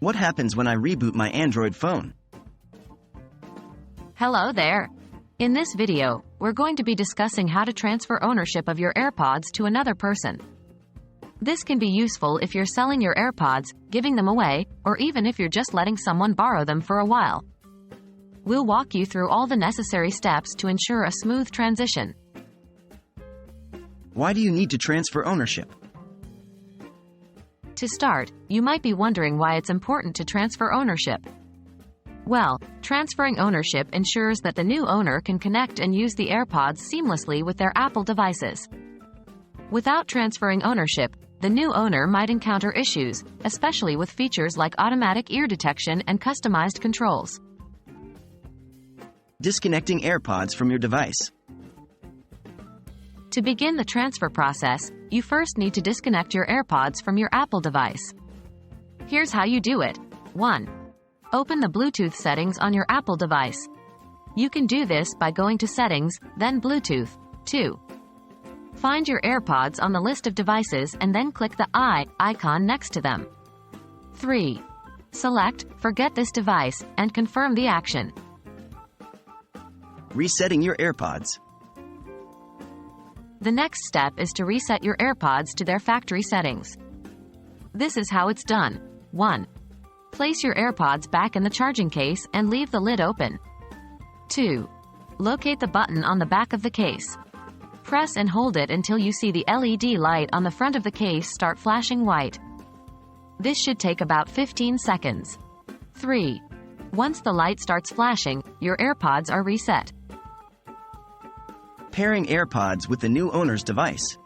What happens when I reboot my Android phone? Hello there. In this video, we're going to be discussing how to transfer ownership of your AirPods to another person. This can be useful if you're selling your AirPods, giving them away, or even if you're just letting someone borrow them for a while. We'll walk you through all the necessary steps to ensure a smooth transition. Why do you need to transfer ownership? To start, you might be wondering why it's important to transfer ownership. Well, transferring ownership ensures that the new owner can connect and use the AirPods seamlessly with their Apple devices. Without transferring ownership, the new owner might encounter issues, especially with features like automatic ear detection and customized controls. Disconnecting AirPods from your device. To begin the transfer process, you first need to disconnect your AirPods from your Apple device. Here's how you do it. 1. Open the Bluetooth settings on your Apple device. You can do this by going to Settings, then Bluetooth. 2. Find your AirPods on the list of devices and then click the eye icon next to them. 3. Select Forget this device and confirm the action. Resetting your AirPods. The next step is to reset your AirPods to their factory settings. This is how it's done. 1. Place your AirPods back in the charging case and leave the lid open. 2. Locate the button on the back of the case. Press and hold it until you see the LED light on the front of the case start flashing white. This should take about 15 seconds. 3. Once the light starts flashing, your AirPods are reset. Pairing AirPods with the new owner's device.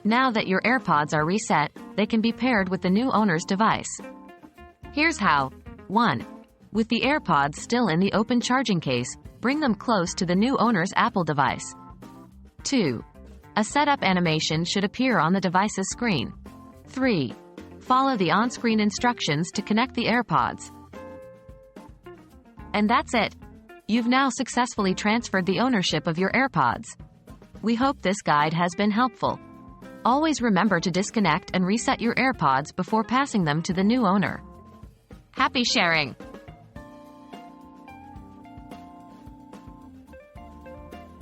Now that your AirPods are reset, they can be paired with the new owner's device. Here's how. 1. With the AirPods still in the open charging case, bring them close to the new owner's Apple device. 2. A setup animation should appear on the device's screen. 3. Follow the on-screen instructions to connect the AirPods. And that's it. You've now successfully transferred the ownership of your AirPods. We hope this guide has been helpful. Always remember to disconnect and reset your AirPods before passing them to the new owner. Happy sharing!